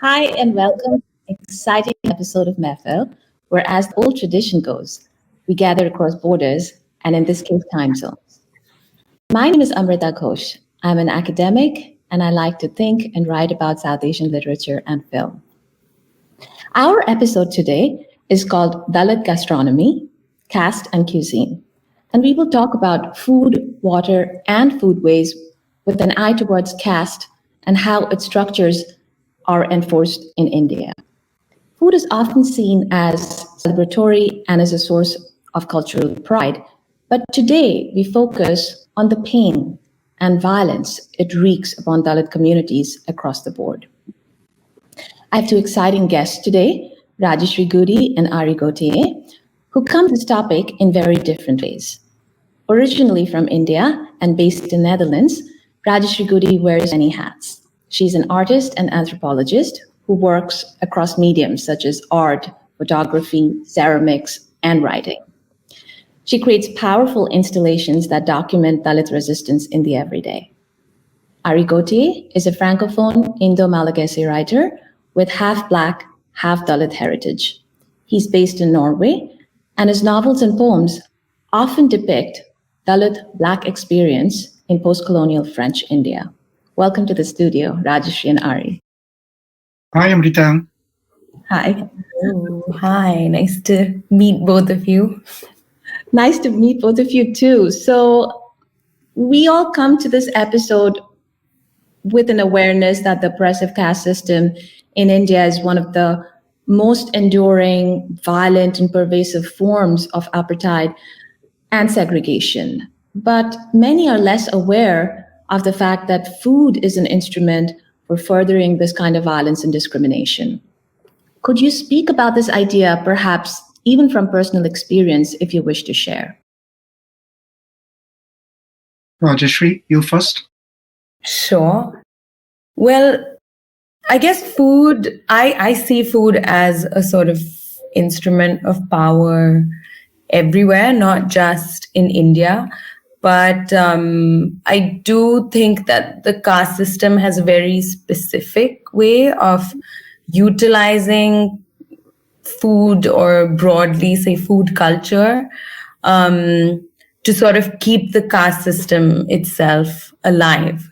Hi and welcome to an exciting episode of Mehfil, where, as the old tradition goes, we gather across borders and, in this case, time zones. My name is Amrita Ghosh. I'm an academic and I like to think and write about South Asian literature and film. Our episode today is called Dalit Gastronomy, Caste and Cuisine. And we will talk about food, water, and foodways with an eye towards caste and how its structures are enforced in India. Food is often seen as celebratory and as a source of cultural pride, but today we focus on the pain and violence it wreaks upon Dalit communities across the board. I have two exciting guests today, Rajyashri Goody and Ari Gautier, who come to this topic in very different ways. Originally from India and based in Netherlands, Rajyashri Goody wears many hats. She's an artist and anthropologist who works across mediums such as art, photography, ceramics, and writing. She creates powerful installations that document Dalit resistance in the everyday. Ari Gautier is a francophone Indo-Malagasy writer with half Black, half Dalit heritage. He's based in Norway, and his novels and poems often depict Dalit Black experience in post-colonial French India. Welcome to the studio, Rajyashri and Ari. Hi, Amrita. Hi. Oh, hi. Nice to meet both of you. Nice to meet both of you too. So we all come to this episode with an awareness that the oppressive caste system in India is one of the most enduring, violent, and pervasive forms of apartheid and segregation. But many are less aware of the fact that food is an instrument for furthering this kind of violence and discrimination. Could you speak about this idea, perhaps even from personal experience, if you wish to share? Rajyashri, you first. Sure. Well, I guess food, I see food as a sort of instrument of power everywhere, not just in India. But I do think that the caste system has a very specific way of utilizing food, or broadly say food culture, to sort of keep the caste system itself alive.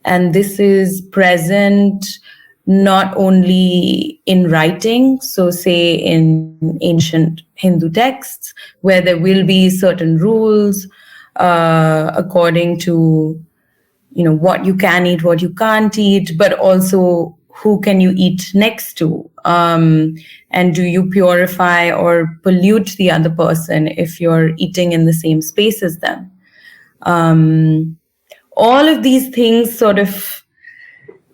And this is present not only in writing, so say in ancient Hindu texts, where there will be certain rules according to, what you can eat, what you can't eat, but also who can you eat next to, and do you purify or pollute the other person if you're eating in the same space as them. All of these things sort of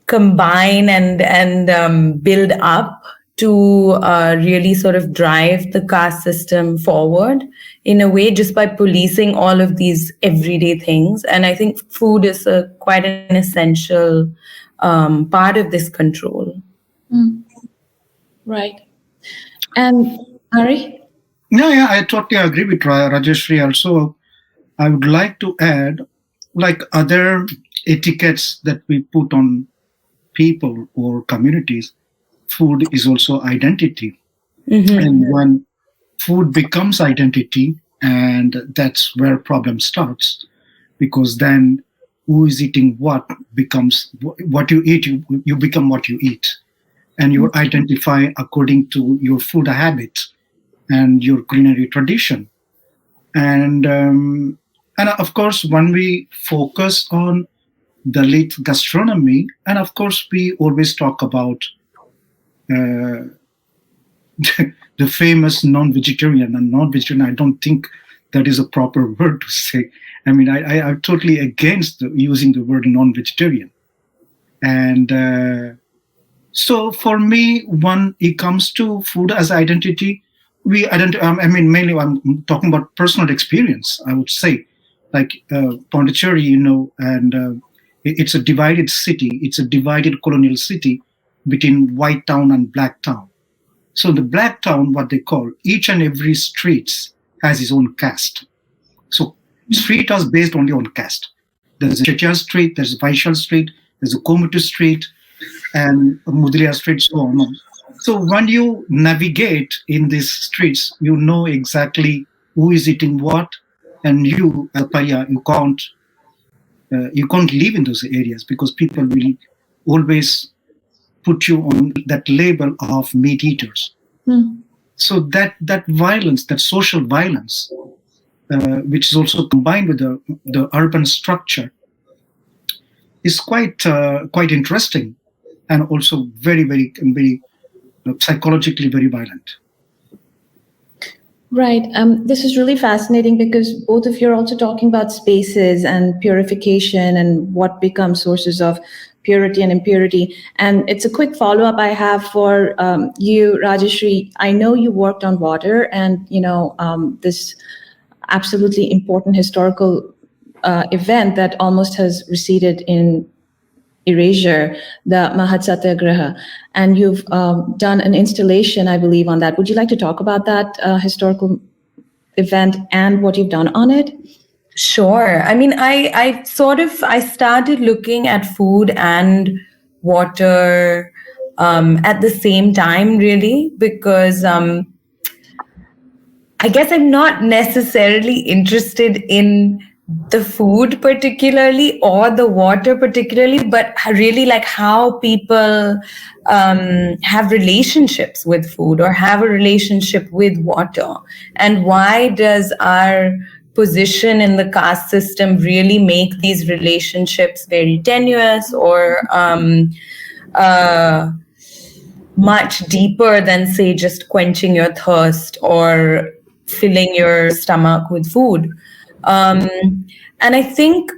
combine and build up to really sort of drive the caste system forward in a way, just by policing all of these everyday things. And I think food is quite an essential part of this control. Right. And Ari? Yeah, I totally agree with Rajyashri. Also, I would like to add, like other etiquettes that we put on people or communities, food is also identity. Mm-hmm. And when food becomes identity, and that's where problem starts, because then who is eating what becomes what you eat, you become what you eat, and you identify according to your food habit and your culinary tradition. And of course, when we focus on Dalit gastronomy, and of course we always talk about the famous non-vegetarian. And non-vegetarian, I don't think that is a proper word to say. I mean, I'm totally against using the word non-vegetarian. And so for me, when it comes to food as identity, mainly I'm talking about personal experience, I would say. Like Pondicherry, and it's a divided city. It's a divided colonial city between white town and black town. So the black town, what they call, each and every street has its own caste. So street is based only on caste. There's a Chettiar street, there's a Vaishal street, there's a Komutu street. and Mudaliar Street, so on. So when you navigate in these streets, you know exactly who is eating what, and you, as a pariah, you can't live in those areas because people will always put you on that label of meat eaters. So that violence, that social violence, which is also combined with the urban structure, is quite interesting, and also very psychologically very violent. Right. This is really fascinating because both of you are also talking about spaces and purification and what becomes sources of purity and impurity. And it's a quick follow-up I have for you, Rajyashri. I know you worked on water and, this absolutely important historical event that almost has receded in erasure, the Mahad Satyagraha, and you've done an installation, I believe, on that. Would you like to talk about that historical event and what you've done on it? Sure. I mean, I started looking at food and water at the same time, really, because I guess I'm not necessarily interested in the food particularly or the water particularly, but really like how people have relationships with food or have a relationship with water. And why does our position in the caste system really make these relationships very tenuous or much deeper than, say, just quenching your thirst or filling your stomach with food. And I think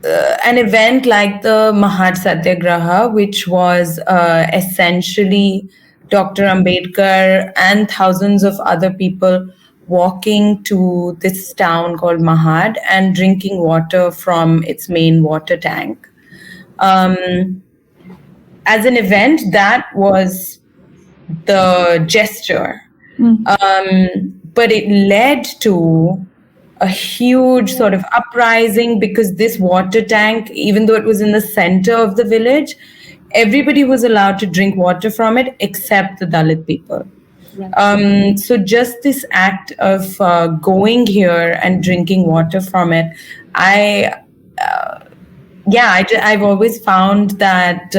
an event like the Mahad Satyagraha, which was essentially Dr. Ambedkar and thousands of other people walking to this town called Mahad and drinking water from its main water tank. As an event, that was the gesture. But it led to a huge sort of uprising because this water tank, even though it was in the center of the village, everybody was allowed to drink water from it except the Dalit people. So just this act of going here and drinking water from it, I've always found that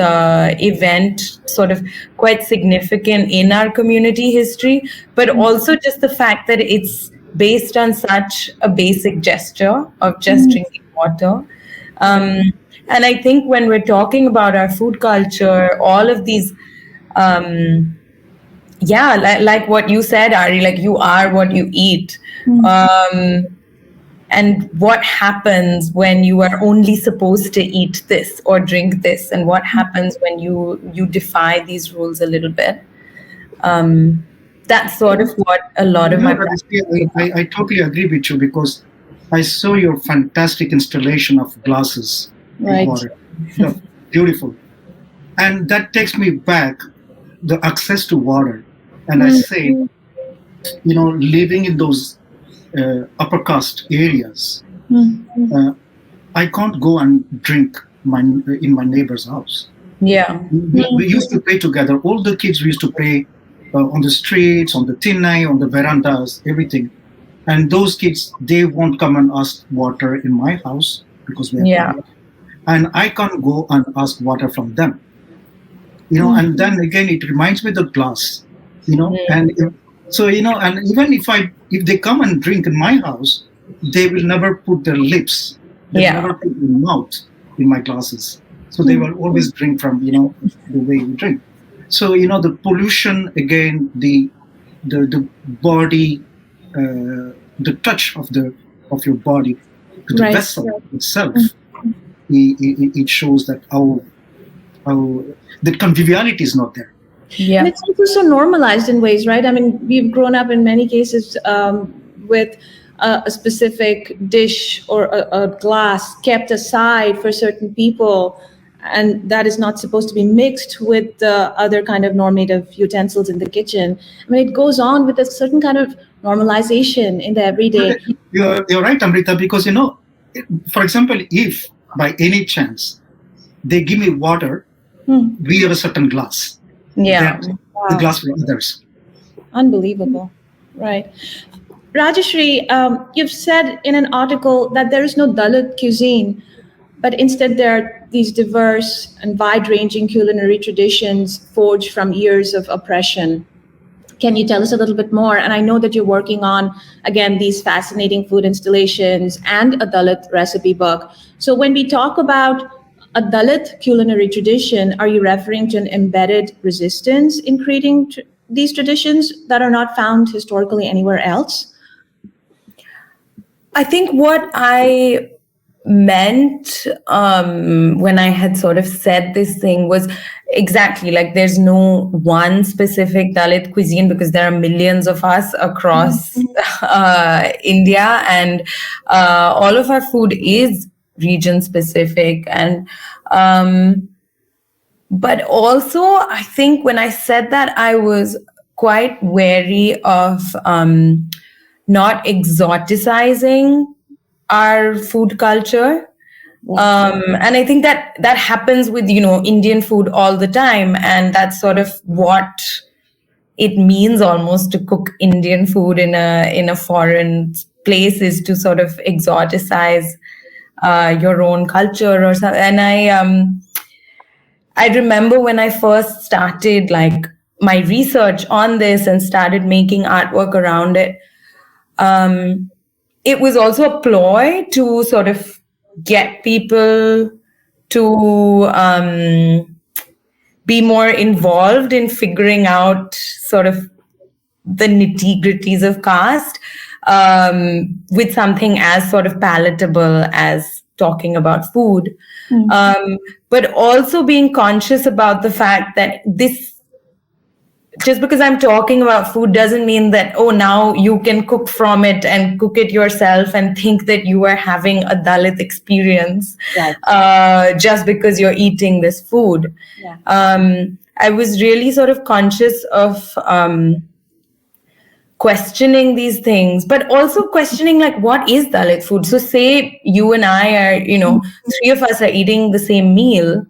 event sort of quite significant in our community history, but also just the fact that it's based on such a basic gesture of just drinking water. And I think when we're talking about our food culture, all of these, like what you said, Ari, like you are what you eat. And what happens when you are only supposed to eat this or drink this, and what happens when you defy these rules a little bit. That's sort of what a lot of my I totally agree with you because I saw your fantastic installation of glasses Right. of water. Yeah, beautiful. And that takes me back the access to water. And I say, living in those upper caste areas, I can't go and drink in my neighbor's house. Yeah. We used to play together. All the kids we used to play on the streets, on the tinai, on the verandas, everything. And those kids, they won't come and ask water in my house because we have water. And I can't go and ask water from them. And then again, it reminds me of the glass, and so, and even if they come and drink in my house, they will never put their lips, they will never put their mouth in my glasses. So they will always drink from, the way we drink. So, the pollution, again, the body, the touch of your body to the vessel itself, it shows that how that conviviality is not there. Yeah. And it's also so normalized in ways, right? I mean, we've grown up in many cases with a specific dish or a glass kept aside for certain people, and that is not supposed to be mixed with the other kind of normative utensils in the kitchen. I mean, it goes on with a certain kind of normalization in the everyday. You're right, Amrita, because, for example, if by any chance they give me water we have a certain glass. Yeah. The glass for others. Unbelievable. Right. Rajyashri, you've said in an article that there is no Dalit cuisine, but instead there are these diverse and wide-ranging culinary traditions forged from years of oppression. Can you tell us a little bit more? And I know that you're working on, again, these fascinating food installations and a Dalit recipe book. So when we talk about a Dalit culinary tradition, are you referring to an embedded resistance in creating these traditions that are not found historically anywhere else? I think what I meant when I had sort of said this thing was exactly like there's no one specific Dalit cuisine because there are millions of us across India, and all of our food is region specific. And but also, I think when I said that, I was quite wary of not exoticizing our food culture. And I think that that happens with, Indian food all the time. And that's sort of what it means almost to cook Indian food in a foreign place, is to sort of exoticize your own culture or something. And I remember when I first started like my research on this and started making artwork around it, it was also a ploy to sort of get people to be more involved in figuring out sort of the nitty-gritties of caste with something as sort of palatable as talking about food. But also being conscious about the fact that just because I'm talking about food doesn't mean that, oh, now you can cook from it and cook it yourself and think that you are having a Dalit experience just because you're eating this food. Yeah. I was really sort of conscious of questioning these things, but also questioning like, what is Dalit food? So say you and I are, three of us are eating the same meal.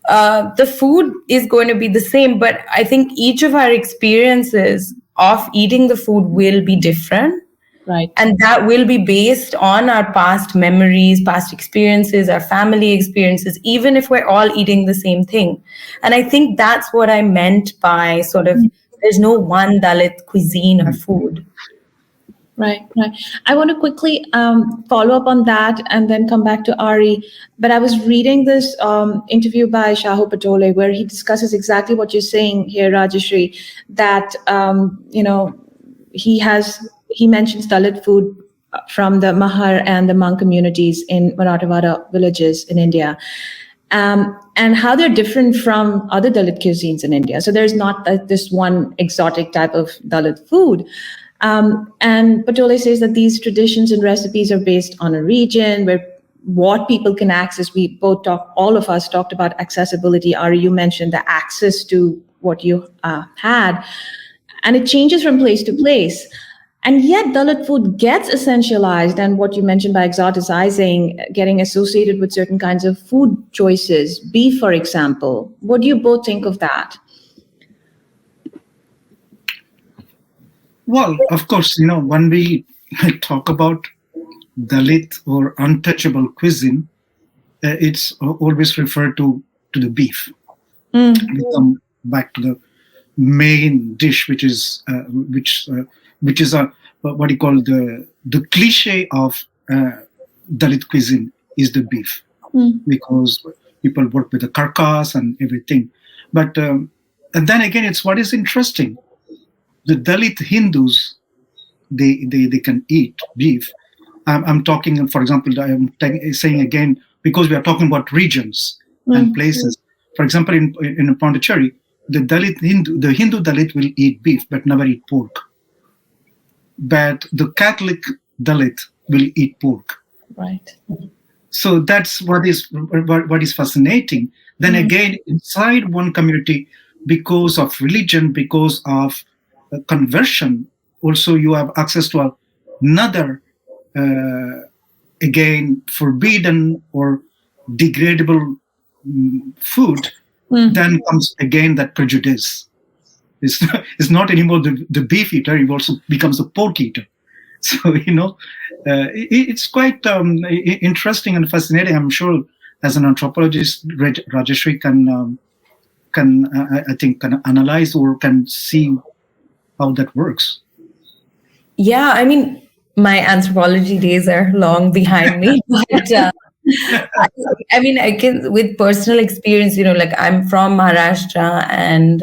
The food is going to be the same, but I think each of our experiences of eating the food will be different. Right. And that will be based on our past memories, past experiences, our family experiences, even if we're all eating the same thing. And I think that's what I meant by sort of, there's no one Dalit cuisine or food. Right. I want to quickly follow up on that and then come back to Ari. But I was reading this interview by Shahu Patole where he discusses exactly what you're saying here, Rajyashri, that, he mentions Dalit food from the Mahar and the Mang communities in Marathwada villages in India. And how they're different from other Dalit cuisines in India. So there's not this one exotic type of Dalit food. And Patole says that these traditions and recipes are based on a region where what people can access. All of us talked about accessibility. Ari, you mentioned the access to what you had. And it changes from place to place. And yet Dalit food gets essentialized, and what you mentioned by exoticizing, getting associated with certain kinds of food choices, beef, for example. What do you both think of that? Well, of course, when we talk about Dalit or untouchable cuisine, it's always referred to the beef. We come back to the main dish, which is a what you call the cliche of Dalit cuisine is the beef, because people work with the carcass and everything. But and then again, it's what is interesting. The Dalit Hindus, they can eat beef. I'm talking, for example, I'm saying again, because we are talking about regions and places. For example, in Pondicherry, the Hindu Dalit will eat beef but never eat pork. But the Catholic Dalit will eat pork. Right. So that's what is fascinating. Then again, inside one community, because of religion, because of conversion, also you have access to another, again, forbidden or degradable food, then comes again that prejudice. It's not anymore the beef eater, he also becomes a pork eater. So, it's quite interesting and fascinating. I'm sure as an anthropologist, Rajyashri can analyze or can see how that works. Yeah, I mean, my anthropology days are long behind me, but I mean, I can, with personal experience, like I'm from Maharashtra and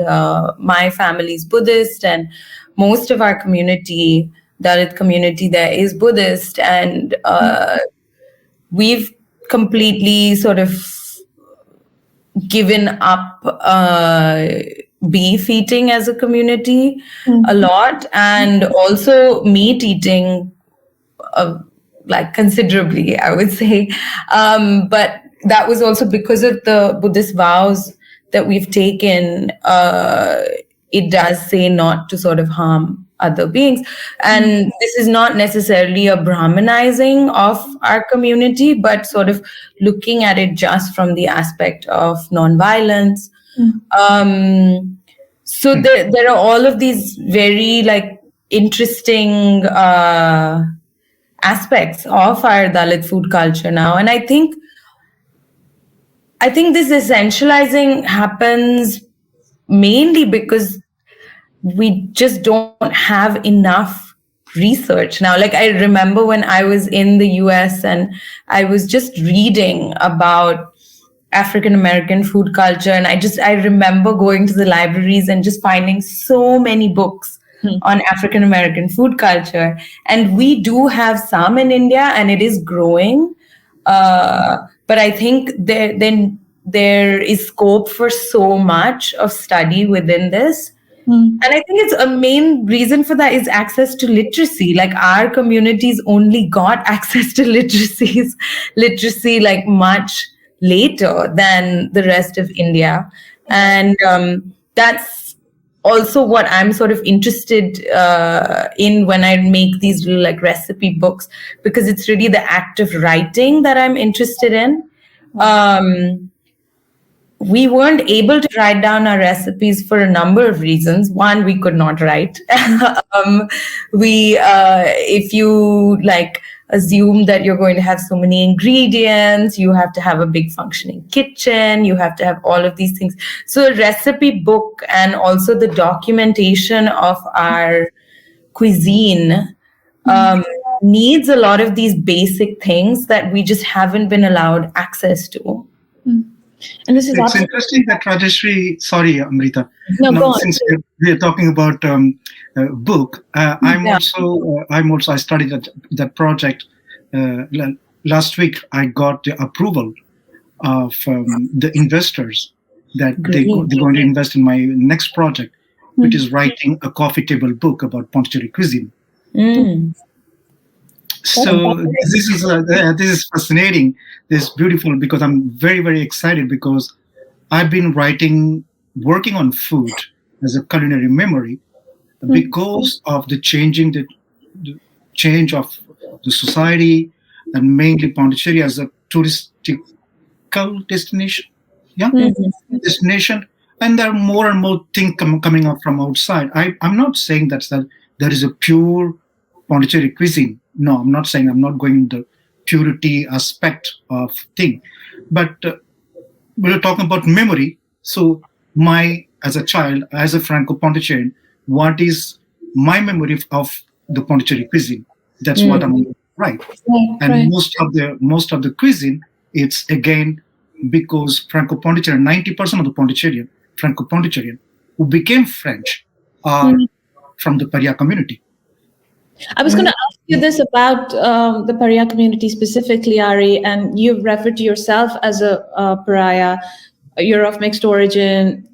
my family is Buddhist, and most of our community, Dalit community, there is Buddhist, and we've completely sort of given up beef eating as a community a lot, and also meat eating like considerably, I would say. But that was also because of the Buddhist vows that we've taken. It does say not to sort of harm other beings. And this is not necessarily a Brahmanizing of our community, but sort of looking at it just from the aspect of nonviolence. So there are all of these very interesting aspects of our Dalit food culture now. And I think this essentializing happens mainly because we just don't have enough research now. Like, I remember when I was in the US and I was just reading about African American food culture, and I remember going to the libraries and just finding so many books on African American food culture. And we do have some in India, and it is growing. But I think there is scope for so much of study within this. And I think it's a main reason for that is access to literacy. Like, our communities only got access to literacy like much later than the rest of India. And that's also what I'm sort of interested in when I make these little recipe books, because it's really the act of writing that I'm interested in. We weren't able to write down our recipes for a number of reasons. One, we could not write. If you assume that you're going to have so many ingredients, you have to have a big functioning kitchen, you have to have all of these things. So a recipe book and also the documentation of our cuisine needs a lot of these basic things that we just haven't been allowed access to. And this is it's interesting that Rajyashri, sorry, Amrita. No, go on. Since we're talking about book, I started that project last week. I got the approval of the investors that they're going to invest in my next project, which is writing a coffee table book about Pondicherry cuisine. So this is fascinating. This is beautiful, because I'm very, very excited, because I've been working on food as a culinary memory because of the change of the society, and mainly Pondicherry as a touristical destination. Destination, and there are more and more things coming up from outside. I'm not saying that there is a pure Pondicherry cuisine. No, I'm not saying, I'm not going the purity aspect of thing, but we're talking about memory. So as a child, as a Franco-Pondicherrian, what is my memory of the Pondicherry cuisine? That's what I'm going to write. And most of the cuisine, it's again because Franco-Pondicherrian, 90% of the Pondicherrian, Franco-Pondicherrian, who became French, are from the Paria community. I was going to ask you this about the Pariah community specifically, Ari, and you've referred to yourself as a pariah. You're of mixed origin.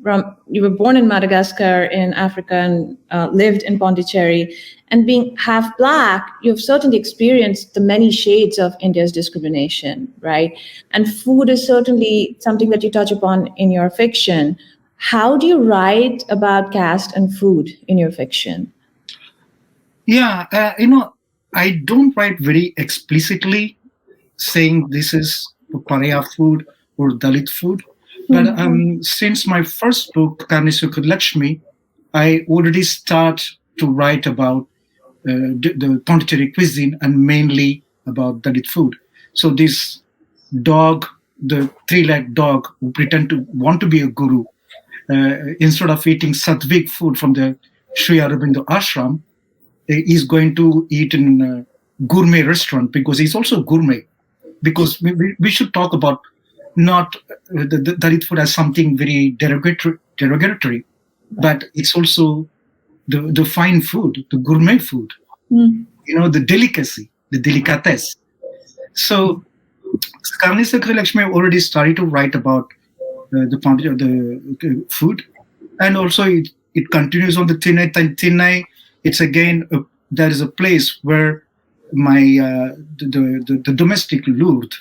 You were born in Madagascar in Africa and lived in Pondicherry. And being half Black, you've certainly experienced the many shades of India's discrimination, right? And food is certainly something that you touch upon in your fiction. How do you write about caste and food in your fiction? Yeah, I don't write very explicitly saying this is pariah food or Dalit food, But since my first book, Karnisukha Lakshmi, I already start to write about the Pondicherry cuisine and mainly about Dalit food. So this dog, the three-legged dog who pretend to want to be a guru, instead of eating sattvic food from the Sri Aurobindo ashram, is going to eat in a gourmet restaurant because he's also gourmet. Because we should talk about not the Dalit food as something very derogatory, but it's also the fine food, the gourmet food, the delicacy, the delicatesse. So Karnisukha Lakshmi already started to write about the food, and also it continues on the Tinai. It's again there is a place where my the domestic Lourdes,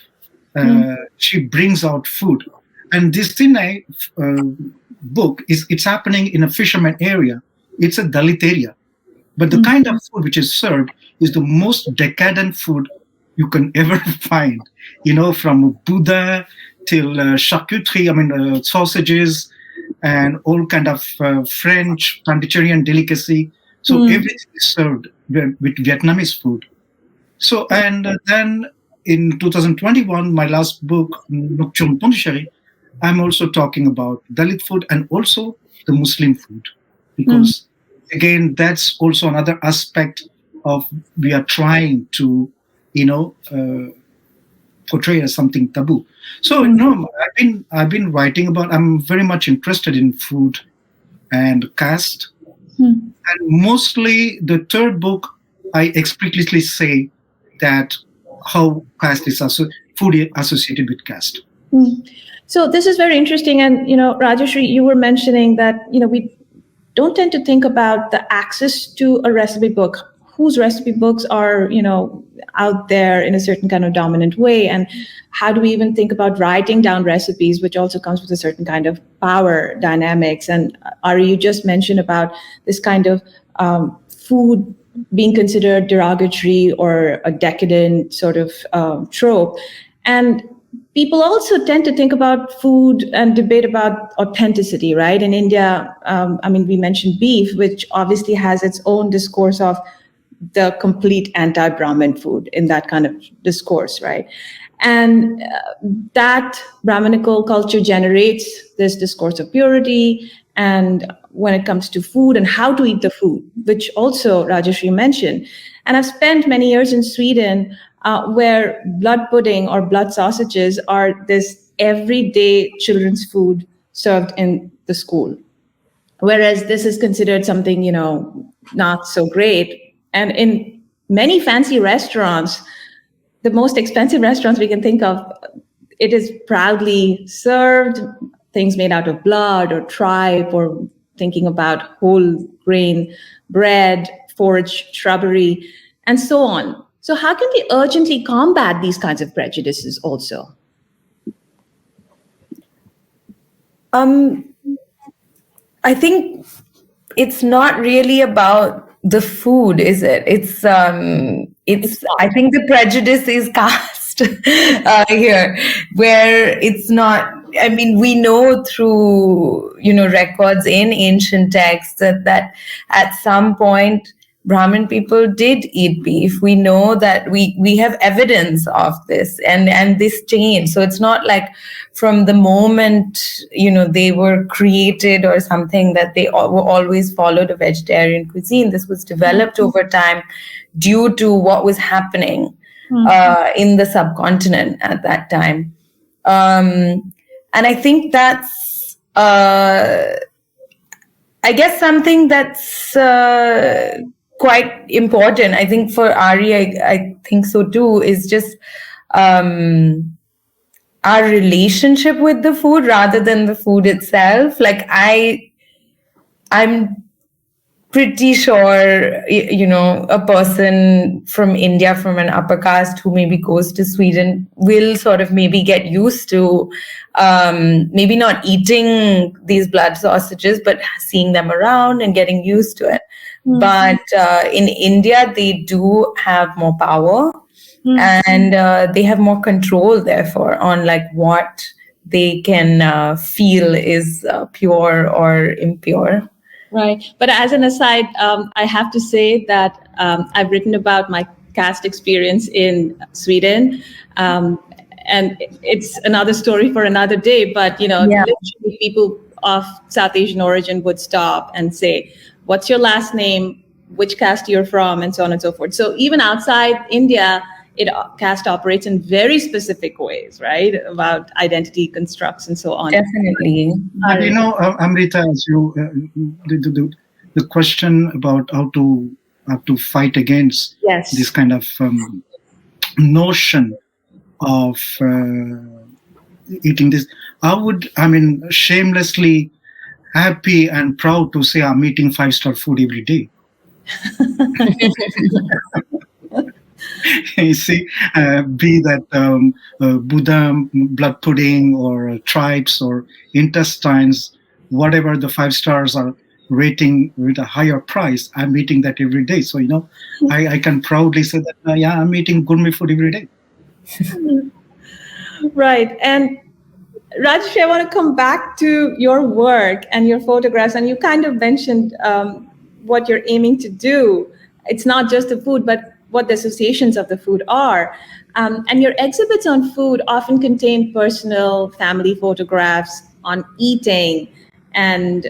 she brings out food, and this Tinai book it's happening in a fisherman area. It's a Dalit area, but the kind of food which is served is the most decadent food you can ever find. From Buddha till charcuterie, sausages and all kind of French Pondicherry delicacy. So everything is served with Vietnamese food. So, and then in 2021, my last book, Nokchum Pondicherry, I'm also talking about Dalit food and also the Muslim food. Because again, that's also another aspect of we are trying to, portray as something taboo. So I've been writing about. I'm very much interested in food and caste, and mostly the third book I explicitly say that how caste is food is associated with caste. So this is very interesting, and Rajyashri, you were mentioning that we don't tend to think about the access to a recipe book, whose recipe books are out there in a certain kind of dominant way, and how do we even think about writing down recipes, which also comes with a certain kind of power dynamics. And Ari, you just mentioned about this kind of food being considered derogatory or a decadent sort of trope, and people also tend to think about food and debate about authenticity, right? In India, we mentioned beef, which obviously has its own discourse of the complete anti-Brahmin food in that kind of discourse, right? And that Brahminical culture generates this discourse of purity. And when it comes to food and how to eat the food, which also Rajyashri mentioned. And I've spent many years in Sweden where blood pudding or blood sausages are this everyday children's food served in the school. Whereas this is considered something, not so great. And in many fancy restaurants, the most expensive restaurants we can think of, it is proudly served, things made out of blood or tripe, or thinking about whole grain bread, forage shrubbery, and so on. So how can we urgently combat these kinds of prejudices also? I think it's not really about the food, is it? It's I think the prejudice is caste here, where it's not. We know through records in ancient texts that at some point Brahmin people did eat beef. We know that we have evidence of this, and this changed. So it's not like from the moment they were created or something that they always followed a vegetarian cuisine. This was developed over time due to what was happening in the subcontinent at that time. And I think that's I guess something that's quite important. I think for Ari, I think so too, is just our relationship with the food rather than the food itself. Like I'm pretty sure, a person from India, from an upper caste who maybe goes to Sweden will sort of maybe get used to maybe not eating these blood sausages, but seeing them around and getting used to it. Mm-hmm. But in India, they do have more power. Mm-hmm. And they have more control, therefore, on like what they can feel is pure or impure. Right. But as an aside, I have to say that I've written about my caste experience in Sweden. And it's another story for another day. But, Yeah. literally people of South Asian origin would stop and say, what's your last name? Which caste you're from? And so on and so forth. So even outside India, caste operates in very specific ways, right? About identity constructs and so on. Definitely. But Amrita, as the question about how to fight against Yes. this kind of notion of eating this, shamelessly happy and proud to say I'm eating 5-star food every day. You see, be that Buddha blood pudding or tribes or intestines, whatever the 5 stars are rating with a higher price, I'm eating that every day. So, I can proudly say that, I'm eating gourmet food every day. Right. And Rajyashri, I want to come back to your work and your photographs. And you kind of mentioned what you're aiming to do. It's not just the food, but what the associations of the food are. And your exhibits on food often contain personal family photographs on eating and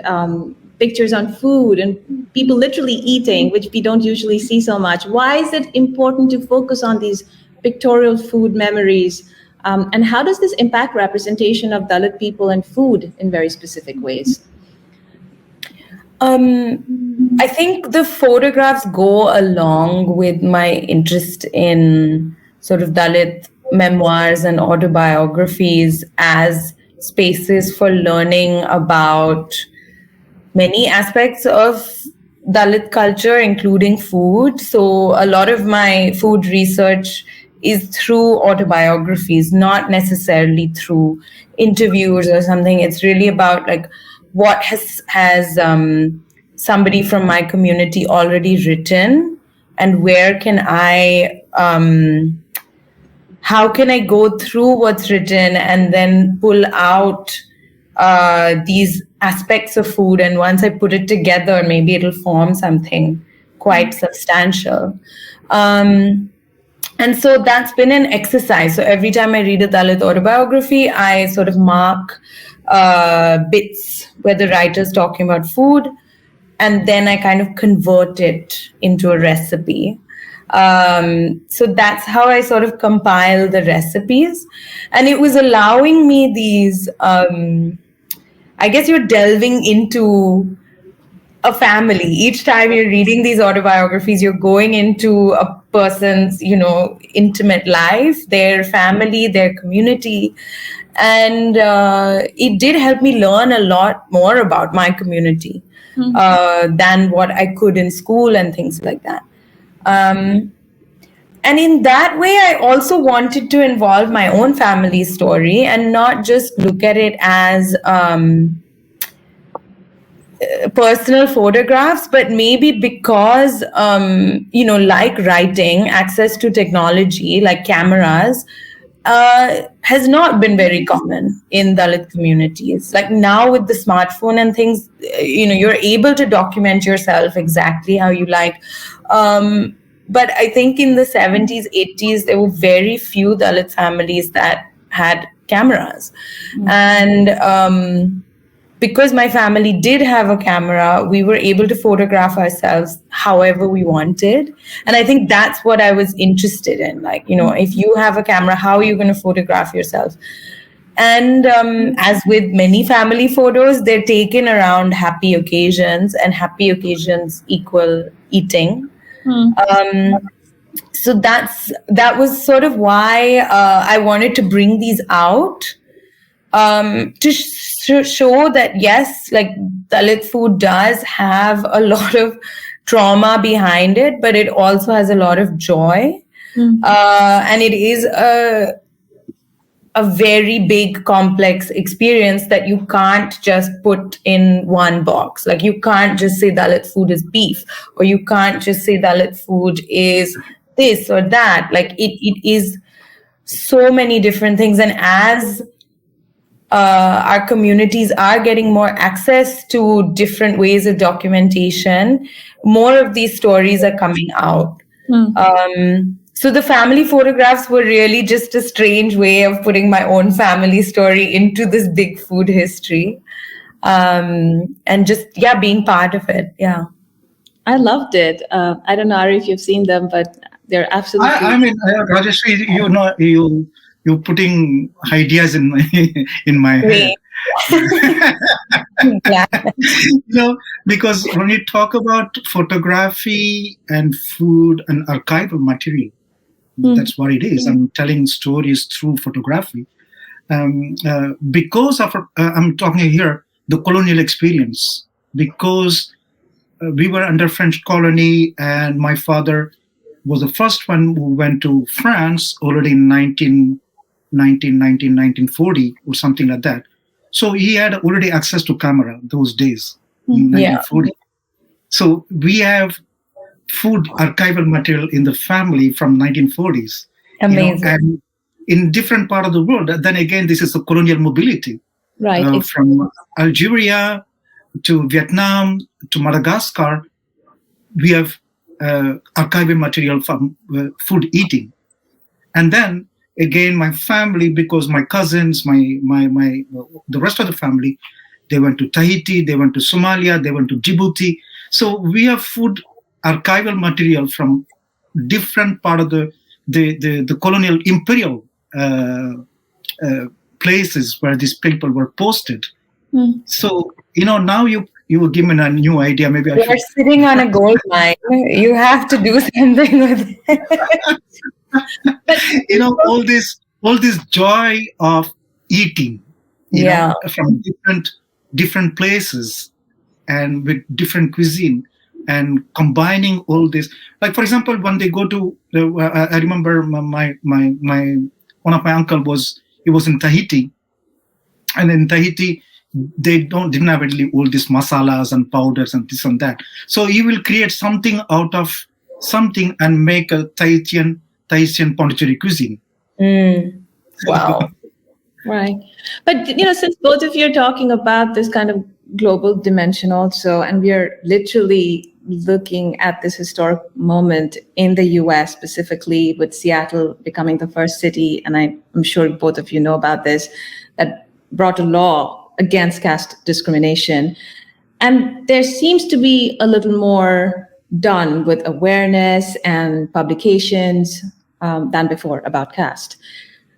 pictures on food and people literally eating, which we don't usually see so much. Why is it important to focus on these pictorial food memories? And how does this impact representation of Dalit people and food in very specific ways? I think the photographs go along with my interest in sort of Dalit memoirs and autobiographies as spaces for learning about many aspects of Dalit culture, including food. So a lot of my food research is through autobiographies, not necessarily through interviews or something. It's really about like what has somebody from my community already written, and where can how can I go through what's written and then pull out these aspects of food, and once I put it together, maybe it'll form something quite substantial. And so that's been an exercise. So every time I read a Dalit autobiography, I sort of mark bits where the writer's talking about food, and then I kind of convert it into a recipe. So that's how I sort of compile the recipes. And it was allowing me these, I guess you're delving into a family. Each time you're reading these autobiographies, you're going into a person's, intimate life, their family, their community. And it did help me learn a lot more about my community than what I could in school and things like that. And in that way, I also wanted to involve my own family story and not just look at it as personal photographs, but maybe because, like writing, access to technology, like cameras, has not been very common in Dalit communities. Like now with the smartphone and things, you're able to document yourself exactly how you like. But I think in the 70s, 80s, there were very few Dalit families that had cameras. And because my family did have a camera, we were able to photograph ourselves however we wanted. And I think that's what I was interested in. Like, if you have a camera, how are you going to photograph yourself? And as with many family photos, they're taken around happy occasions, and happy occasions equal eating. So that was sort of why I wanted to bring these out, to show that yes, like Dalit food does have a lot of trauma behind it, but it also has a lot of joy. And it is a very big, complex experience that you can't just put in one box. Like you can't just say Dalit food is beef, or you can't just say Dalit food is this or that. Like it is so many different things. And as our communities are getting more access to different ways of documentation, more of these stories are coming out. So the family photographs were really just a strange way of putting my own family story into this big food history, and just being part of it. Yeah. I loved it. I don't know, Ari, if you've seen them, but they're absolutely. I mean, Rajyashri, you putting ideas in my in my head. Because when you talk about photography and food and archival material, that's what it is. I'm telling stories through photography. Because of I'm talking here the colonial experience, because we were under French colony, and my father was the first one who went to France already in 1940 or something like that. So he had already access to camera those days, in 1940. So we have food archival material in the family from 1940s. Amazing. And in different part of the world. Then again, this is the colonial mobility. Right. From Algeria to Vietnam to Madagascar, we have archival material from food eating. And then again, my family, because my cousins, the rest of the family, they went to Tahiti, they went to Somalia, they went to Djibouti. So we have food archival material from different part of the colonial imperial places where these people were posted. So now you will give me a new idea. Maybe I should. Sitting on a gold mine. You have to do something with it. all this joy of eating, from different places and with different cuisine, and combining all this. Like, for example, when they go to, I remember my one of my uncle was in Tahiti, and in Tahiti they didn't have really all these masalas and powders and this and that. So he will create something out of something and make a Tahitian Pondicherry cuisine. Wow. Right. But, since both of you are talking about this kind of global dimension also, and we are literally looking at this historic moment in the US, specifically with Seattle becoming the first city, and I'm sure both of you know about this, that brought a law against caste discrimination. And there seems to be a little more done with awareness and publications than before about caste.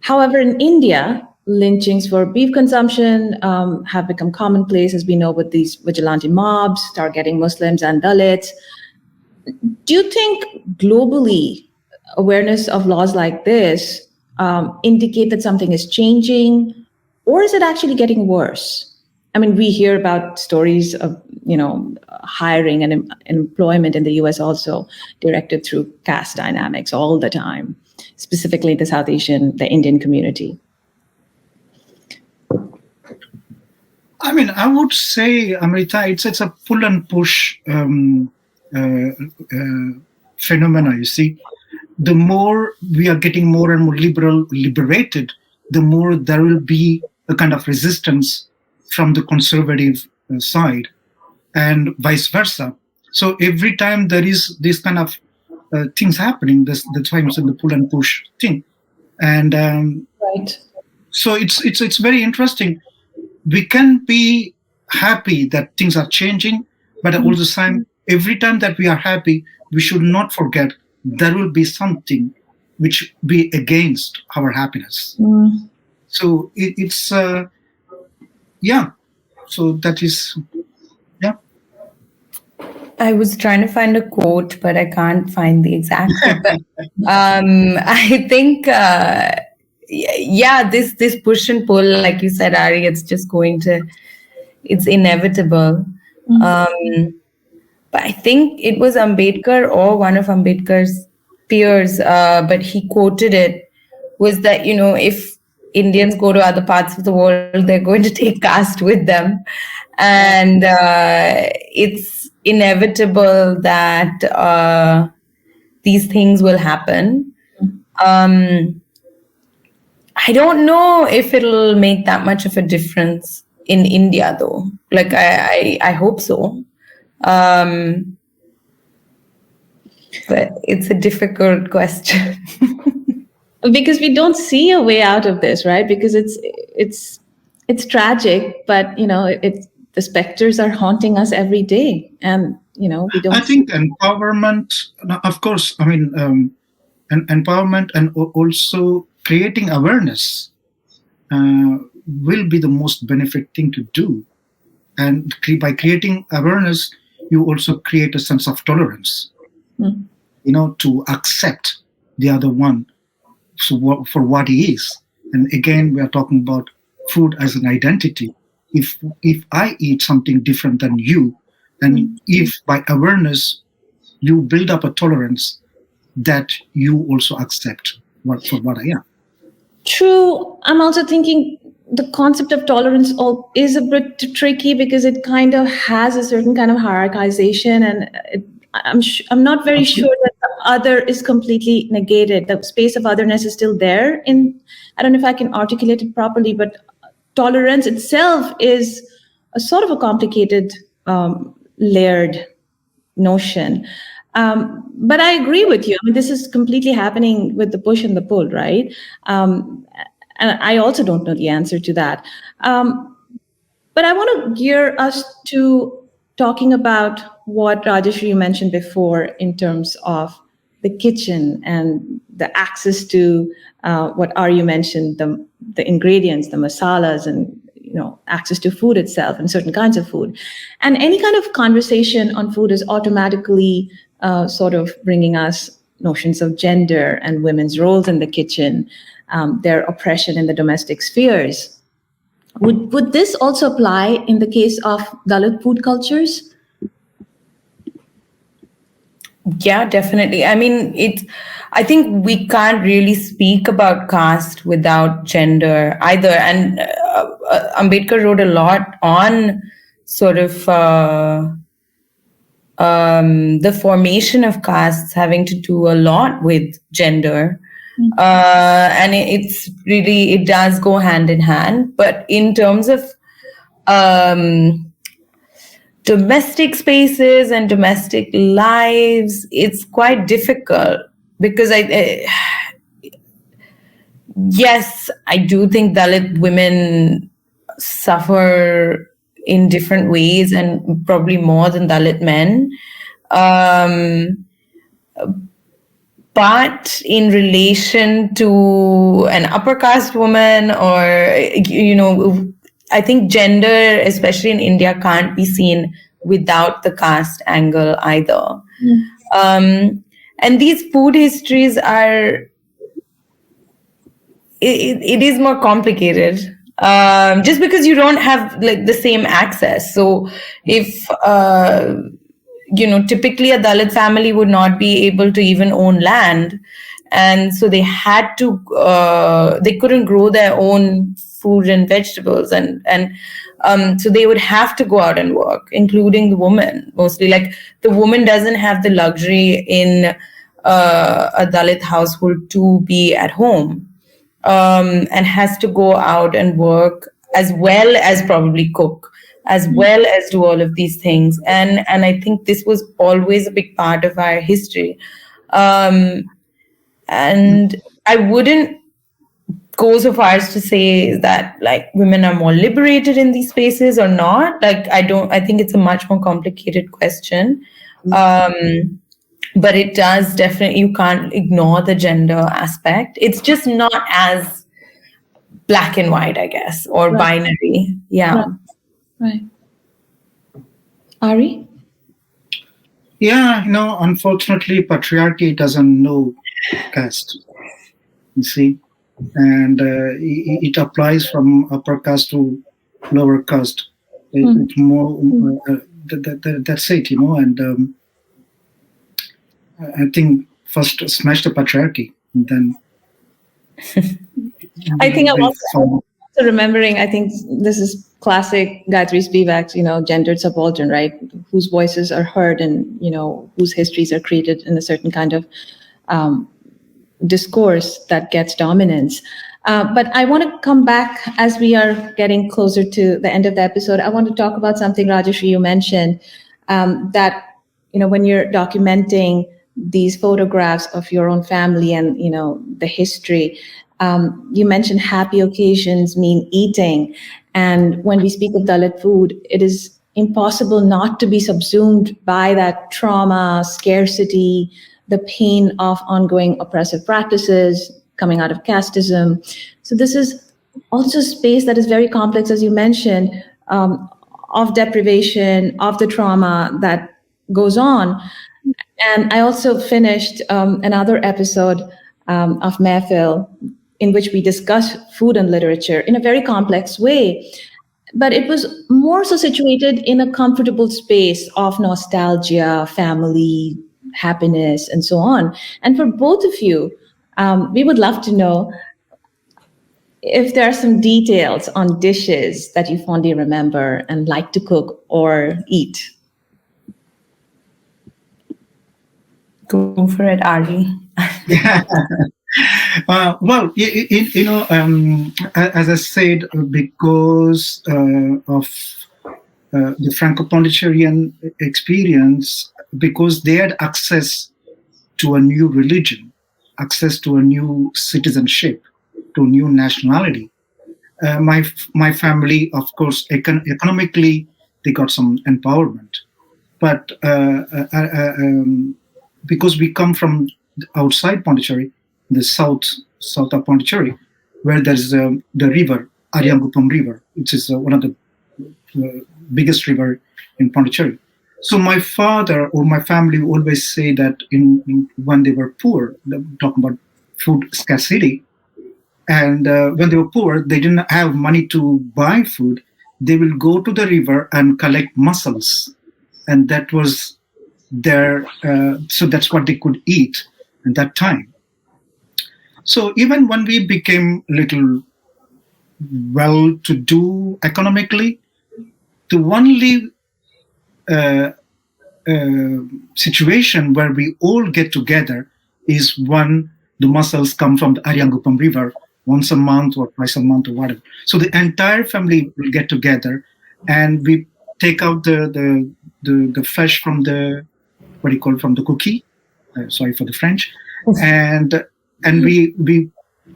However, in India, lynchings for beef consumption have become commonplace, as we know, with these vigilante mobs targeting Muslims and Dalits. Do you think globally awareness of laws like this indicate that something is changing, or is it actually getting worse? I mean, we hear about stories of, hiring and employment in the US also directed through caste dynamics all the time, specifically the South Asian, the Indian community. I mean, I would say, Amrita, it's a pull and push phenomena, you see. The more we are getting more and more liberated, the more there will be a kind of resistance from the conservative side, and vice versa. So every time there is this kind of things happening, that's why I'm saying the pull and push thing. And right. So it's very interesting. We can be happy that things are changing, but all the time, every time that we are happy, we should not forget there will be something which be against our happiness. So it's so that is, I was trying to find a quote, but I can't find the exact quote. But I think, this push and pull, like you said, Ari, it's inevitable. But I think it was Ambedkar or one of Ambedkar's peers, but he quoted it, was that, if Indians go to other parts of the world, they're going to take caste with them. And it's inevitable that these things will happen. I don't know if it'll make that much of a difference in India, though. Like, I hope so. But it's a difficult question. Because we don't see a way out of this, right? Because it's tragic, but the specters are haunting us every day, and we don't. I think empowerment, of course. I mean, empowerment and also creating awareness will be the most benefit thing to do. And by creating awareness, you also create a sense of tolerance. To accept the other one for what he is. And again, we are talking about food as an identity. If I eat something different than you, and if by awareness you build up a tolerance that you also accept for what I am. True. I'm also thinking the concept of tolerance is a bit tricky because it kind of has a certain kind of hierarchization, and I'm not very sure that the other is completely negated. The space of otherness is still there. I don't know if I can articulate it properly, but tolerance itself is a sort of a complicated, layered notion. But I agree with you. I mean, this is completely happening with the push and the pull, right? And I also don't know the answer to that. But I want to gear us to talking about what Rajyashri mentioned before in terms of the kitchen and the access to what Ari mentioned, the ingredients, the masalas, and access to food itself and certain kinds of food. And any kind of conversation on food is automatically sort of bringing us notions of gender and women's roles in the kitchen, their oppression in the domestic spheres. Would this also apply in the case of Dalit food cultures? Yeah, definitely. I mean, I think we can't really speak about caste without gender either. And Ambedkar wrote a lot on sort of the formation of castes having to do a lot with gender. And it does go hand in hand. But in terms of domestic spaces and domestic lives, it's quite difficult because yes, I do think Dalit women suffer in different ways and probably more than Dalit men. But in relation to an upper caste woman, or, I think gender, especially in India, can't be seen without the caste angle either. And these food histories are, it is more complicated. Just because you don't have like the same access. So if typically a Dalit family would not be able to even own land. And so they had to, they couldn't grow their own food and vegetables. And so they would have to go out and work, including the woman mostly. Like the woman doesn't have the luxury in a Dalit household to be at home, and has to go out and work as well as probably cook, as well as do all of these things. And I think this was always a big part of our history. And I wouldn't go so far as to say that like women are more liberated in these spaces or not. Like I think it's a much more complicated question. But it does definitely, you can't ignore the gender aspect. It's just not as black and white, I guess, or binary. Yeah. Right. Ari? Yeah, unfortunately, patriarchy doesn't know caste, you see, and it applies from upper caste to lower caste. It's more, that's it, and I think first smash the patriarchy, and then I think I'm also remembering, I think this is classic Gayatri Spivak's, gendered subaltern, right? Whose voices are heard and, whose histories are created in a certain kind of discourse that gets dominance. But I want to come back as we are getting closer to the end of the episode. I want to talk about something, Rajyashri, you mentioned, that when you're documenting these photographs of your own family and the history, you mentioned happy occasions mean eating, and when we speak of Dalit food, it is impossible not to be subsumed by that trauma, scarcity, the pain of ongoing oppressive practices coming out of casteism. So this is also a space that is very complex, as you mentioned, of deprivation, of the trauma that goes on. And I also finished another episode of Mehfil in which we discuss food and literature in a very complex way. But it was more so situated in a comfortable space of nostalgia, family, happiness, and so on. And for both of you, we would love to know if there are some details on dishes that you fondly remember and like to cook or eat. Go for it, Ari. Well, as I said, because of the Franco-Pondicherrian experience, because they had access to a new religion, access to a new citizenship, to a new nationality. My family, of course, economically, they got some empowerment, but because we come from outside Pondicherry, the south of Pondicherry, where there's the river, Ariangupam River, which is one of the biggest river in Pondicherry. So my father or my family always say that when they were poor, talking about food scarcity, and when they were poor, they didn't have money to buy food. They will go to the river and collect mussels, and that was their. So that's what they could eat at that time. So even when we became little well-to-do economically, the only situation where we all get together is when the mussels come from the Ariangupam River once a month or twice a month or whatever. So the entire family will get together, and we take out the flesh from the from the cookie. Sorry for the French, and we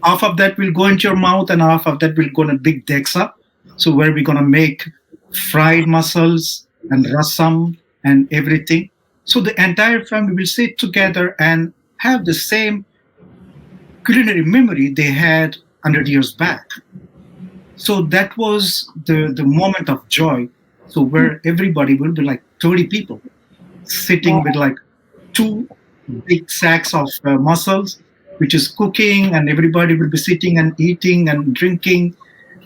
half of that will go into your mouth, and half of that will go in a big dexa. So where we're gonna make fried mussels and rasam and everything. So the entire family will sit together and have the same culinary memory they had 100 years back. So that was the moment of joy. So where everybody will be like 30 people sitting with like 2 big sacks of mussels, which is cooking, and everybody will be sitting and eating and drinking.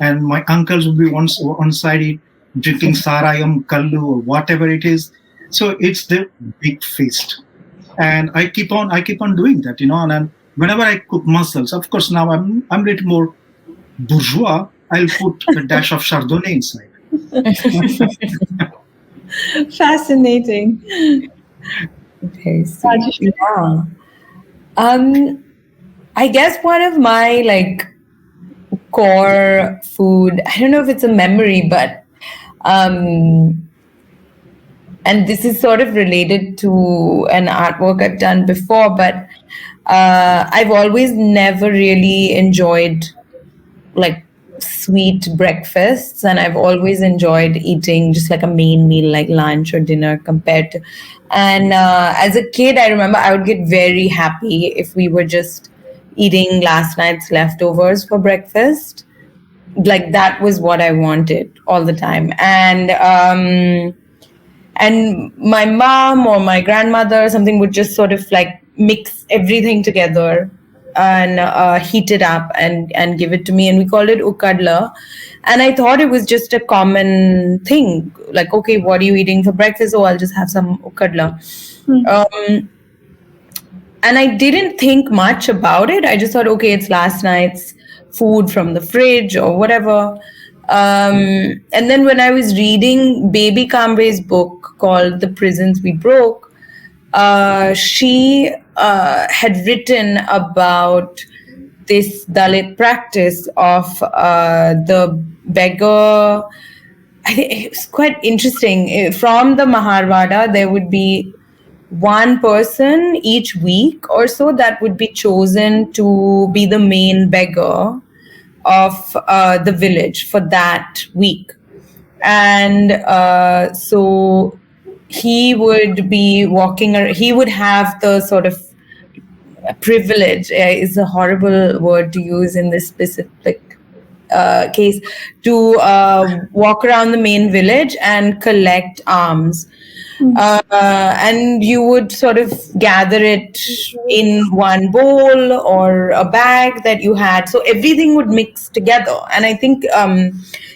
And my uncles will be on side drinking sarayam, kallu, or whatever it is. So it's the big feast, and I keep on doing that, And whenever I cook mussels, of course now I'm a little more bourgeois. I'll put a dash of Chardonnay inside. Fascinating. Okay, so yeah. I guess one of my core food, I don't know if it's a memory, but and this is sort of related to an artwork I've done before, but I've always never really enjoyed sweet breakfasts, and I've always enjoyed eating just like a main meal like lunch or dinner compared to, and as a kid I remember I would get very happy if we were just eating last night's leftovers for breakfast. Like that was what I wanted all the time. And my mom or my grandmother or something would just sort of mix everything together and heat it up and give it to me, and we called it ukadla. And I thought it was just a common thing, like, okay, what are you eating for breakfast? Oh, I'll just have some ukadla. And I didn't think much about it. I just thought, okay, it's last night's food from the fridge or whatever. And then when I was reading Baby Kambe's book called The Prisons We Broke, she had written about this Dalit practice of the beggar. I think it's quite interesting. From the Maharvada, there would be one person each week or so that would be chosen to be the main beggar of the village for that week. And so he would be walking, he would have the sort of privilege, is a horrible word to use in this specific case, to walk around the main village and collect alms. And you would sort of gather it in one bowl or a bag that you had. So everything would mix together. And I think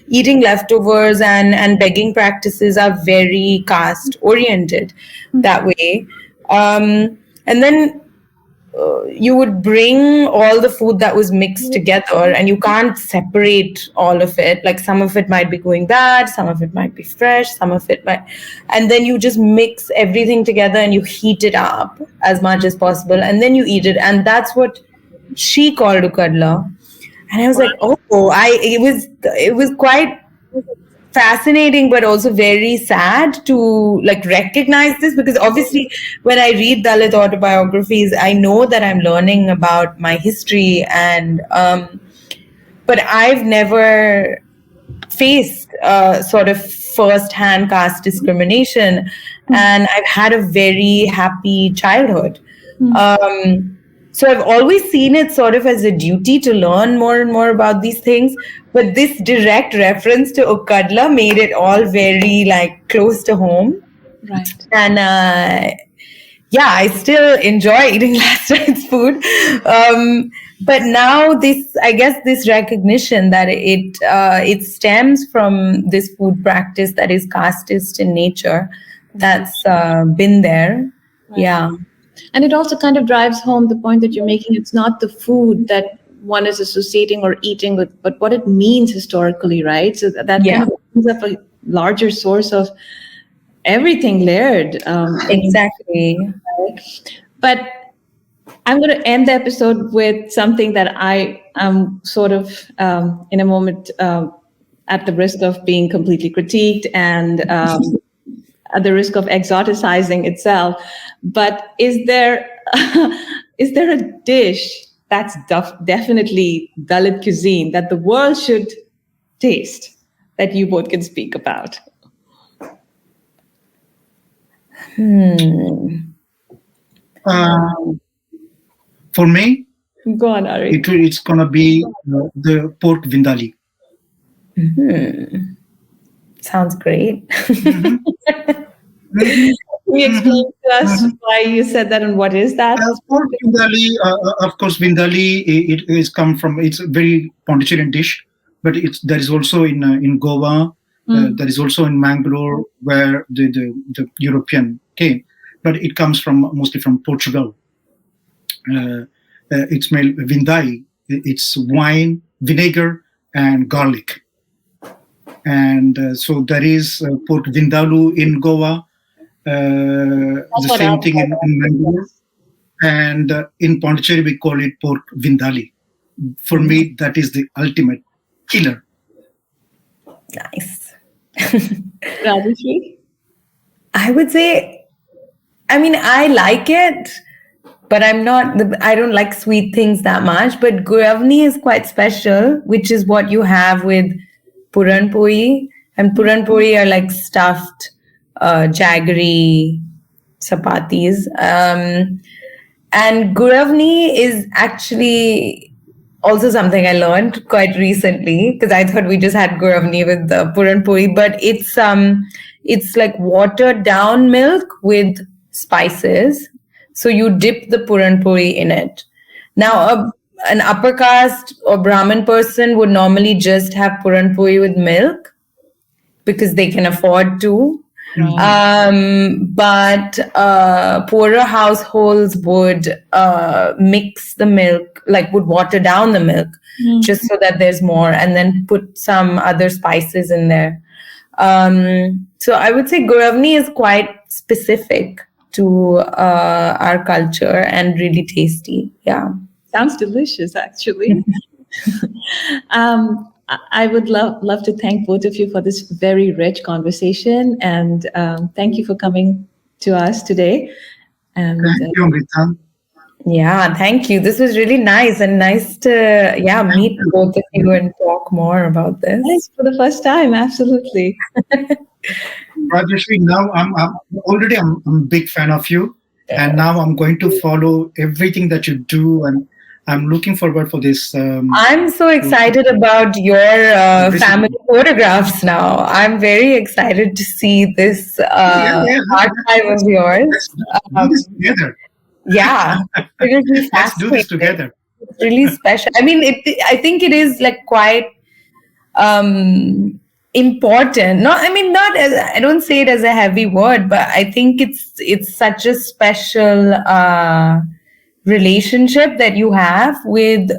eating leftovers and begging practices are very caste oriented that way. And then you would bring all the food that was mixed together, and you can't separate all of it. Like some of it might be going bad, some of it might be fresh, some of it might, and then you just mix everything together and you heat it up as much as possible, and then you eat it. And that's what she called ukadla. And I was like, oh, it was quite fascinating, but also very sad to like recognize this, because obviously when I read Dalit autobiographies, I know that I'm learning about my history, and but I've never faced sort of first-hand caste discrimination, and I've had a very happy childhood. So I've always seen it sort of as a duty to learn more and more about these things. But this direct reference to Ukadla made it all very like close to home. Right. And yeah, I still enjoy eating last night's food. But now I guess this recognition that it stems from this food practice that is casteist in nature, that's been there. Right. Yeah. And it also kind of drives home the point that you're making. It's not the food that one is associating or eating with, but what it means historically, right? So that kind of opens up a larger source of everything layered. Exactly. But I'm going to end the episode with something that I am sort of, in a moment, at the risk of being completely critiqued and at the risk of exoticizing itself. But is there a dish that's definitely Dalit cuisine that the world should taste that you both can speak about? For me, Go on, Ari. it's gonna be the pork vindali. Sounds great. Can you explain to us why you said that and what is that? Pork vindali, of course, vindali it is come from. It's a very Pondicherry dish, but there is also in Goa. There is also in Mangalore, where the European came, but it comes mostly from Portugal. It's made vindai. It's wine, vinegar, and garlic. And so there is pork vindalu in Goa. The same thing in Mangalore. And in Pondicherry, we call it pork vindali. For me, that is the ultimate killer. Nice. Rajyashri? I would say, I mean, I like it, but I don't like sweet things that much. But guravni is quite special, which is what you have with puran puri. And puran puri are like stuffed jaggery chapatis. And guravni is actually also something I learned quite recently, because I thought we just had guravni with the puran puri, but it's like watered down milk with spices. So you dip the puran puri in it. Now, an upper caste or Brahmin person would normally just have puran puri with milk because they can afford to. But poorer households would mix the milk, like would water down the milk just so that there's more, and then put some other spices in there. So I would say guravni is quite specific to our culture and really tasty. Yeah. Sounds delicious, actually. I would love to thank both of you for this very rich conversation, and thank you for coming to us today. And Thank you, Amrita. Yeah, thank you. This was really nice and nice to meet both of you and talk more about this. Nice for the first time, absolutely. Rajyashri, now I'm a big fan of you, and now I'm going to follow everything that you do, and I'm looking forward for this. I'm so excited about your family photographs now. I'm very excited to see this archive of yours. Let's do this together. Yeah, it'll be Let's do this fascinating. together. It's really special. I mean, I think it is like quite important. Not as, I don't say it as a heavy word, but I think it's such a special relationship that you have with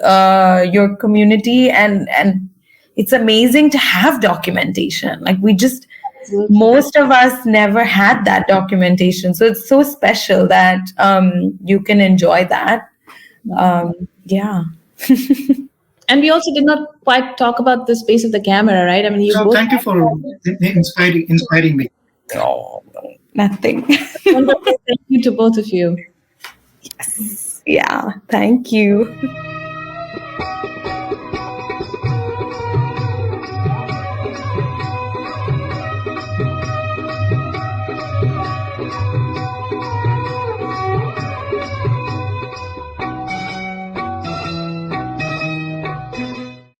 your community, and it's amazing to have documentation. Like most of us never had that documentation, so it's so special that you can enjoy that. Yeah. And we also did not quite talk about the space of the camera, right? I mean, you both. Thank you for inspiring me. No, nothing. Wonderful. Thank you to both of you. Yes. Yeah. Thank you.